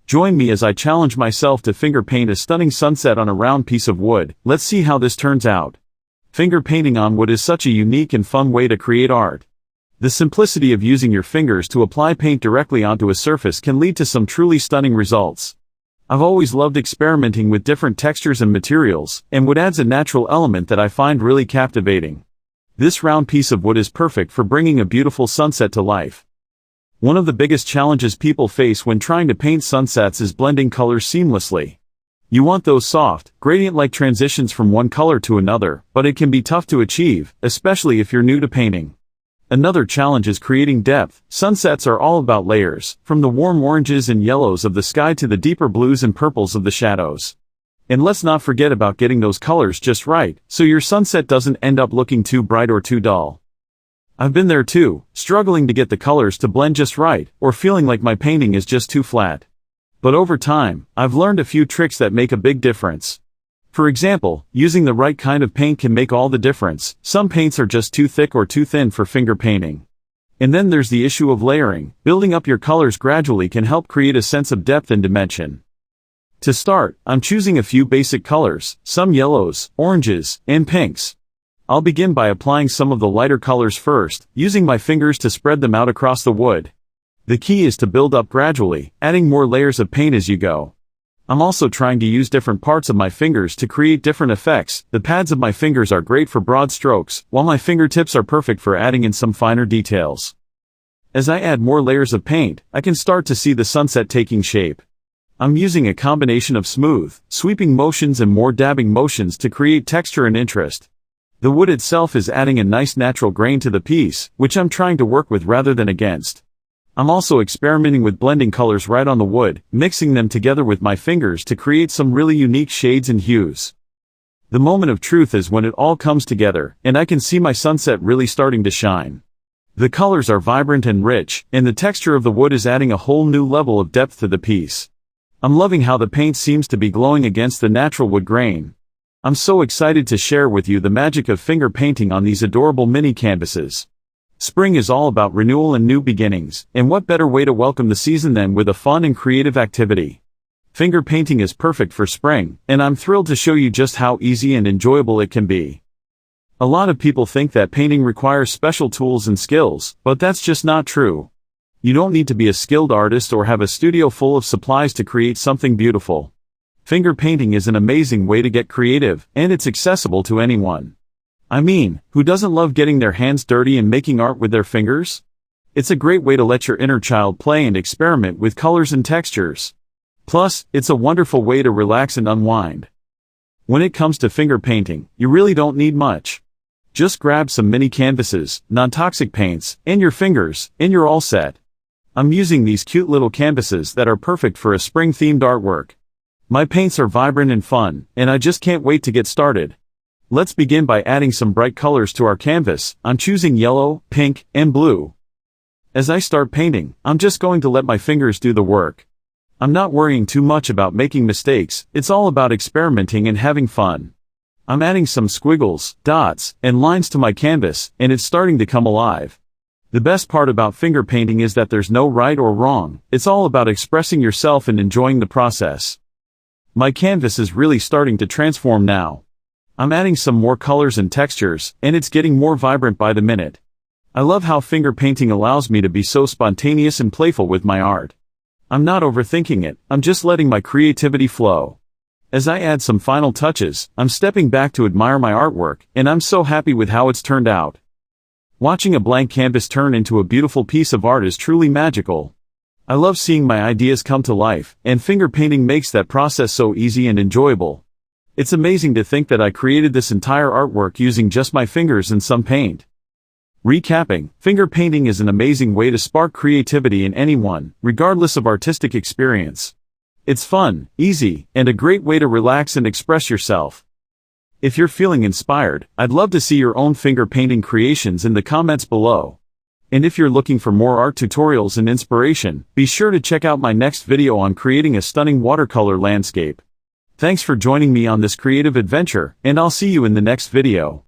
Join me as I challenge myself to finger paint a stunning sunset on a round piece of wood. Let's see how this turns out. Finger painting on wood is such a unique and fun way to create art. The simplicity of using your fingers to apply paint directly onto a surface can lead to some truly stunning results. I've always loved experimenting with different textures and materials, and wood adds a natural element that I find really captivating. This round piece of wood is perfect for bringing a beautiful sunset to life. One of the biggest challenges people face when trying to paint sunsets is blending colors seamlessly. You want those soft, gradient-like transitions from one color to another, but it can be tough to achieve, especially if you're new to painting. Another challenge is creating depth. Sunsets are all about layers, from the warm oranges and yellows of the sky to the deeper blues and purples of the shadows. And let's not forget about getting those colors just right, so your sunset doesn't end up looking too bright or too dull. I've been there too, struggling to get the colors to blend just right, or feeling like my painting is just too flat. But over time, I've learned a few tricks that make a big difference. For example, using the right kind of paint can make all the difference. Some paints are just too thick or too thin for finger painting. And then there's the issue of layering. Building up your colors gradually can help create a sense of depth and dimension. To start, I'm choosing a few basic colors, some yellows, oranges, and pinks. I'll begin by applying some of the lighter colors first, using my fingers to spread them out across the wood. The key is to build up gradually, adding more layers of paint as you go. I'm also trying to use different parts of my fingers to create different effects. The pads of my fingers are great for broad strokes, while my fingertips are perfect for adding in some finer details. As I add more layers of paint, I can start to see the sunset taking shape. I'm using a combination of smooth, sweeping motions and more dabbing motions to create texture and interest. The wood itself is adding a nice natural grain to the piece, which I'm trying to work with rather than against. I'm also experimenting with blending colors right on the wood, mixing them together with my fingers to create some really unique shades and hues. The moment of truth is when it all comes together, and I can see my sunset really starting to shine. The colors are vibrant and rich, and the texture of the wood is adding a whole new level of depth to the piece. I'm loving how the paint seems to be glowing against the natural wood grain. I'm so excited to share with you the magic of finger painting on these adorable mini canvases. Spring is all about renewal and new beginnings, and what better way to welcome the season than with a fun and creative activity? Finger painting is perfect for spring, and I'm thrilled to show you just how easy and enjoyable it can be. A lot of people think that painting requires special tools and skills, but that's just not true. You don't need to be a skilled artist or have a studio full of supplies to create something beautiful. Finger painting is an amazing way to get creative, and it's accessible to anyone. I mean, who doesn't love getting their hands dirty and making art with their fingers? It's a great way to let your inner child play and experiment with colors and textures. Plus, it's a wonderful way to relax and unwind. When it comes to finger painting, you really don't need much. Just grab some mini canvases, non-toxic paints, and your fingers, and you're all set. I'm using these cute little canvases that are perfect for a spring-themed artwork. My paints are vibrant and fun, and I just can't wait to get started. Let's begin by adding some bright colors to our canvas. I'm choosing yellow, pink, and blue. As I start painting, I'm just going to let my fingers do the work. I'm not worrying too much about making mistakes. It's all about experimenting and having fun. I'm adding some squiggles, dots, and lines to my canvas, and it's starting to come alive. The best part about finger painting is that there's no right or wrong. It's all about expressing yourself and enjoying the process. My canvas is really starting to transform now. I'm adding some more colors and textures, and it's getting more vibrant by the minute. I love how finger painting allows me to be so spontaneous and playful with my art. I'm not overthinking it, I'm just letting my creativity flow. As I add some final touches, I'm stepping back to admire my artwork, and I'm so happy with how it's turned out. Watching a blank canvas turn into a beautiful piece of art is truly magical. I love seeing my ideas come to life, and finger painting makes that process so easy and enjoyable. It's amazing to think that I created this entire artwork using just my fingers and some paint. Recapping, finger painting is an amazing way to spark creativity in anyone, regardless of artistic experience. It's fun, easy, and a great way to relax and express yourself. If you're feeling inspired, I'd love to see your own finger painting creations in the comments below. And if you're looking for more art tutorials and inspiration, be sure to check out my next video on creating a stunning watercolor landscape. Thanks for joining me on this creative adventure, and I'll see you in the next video.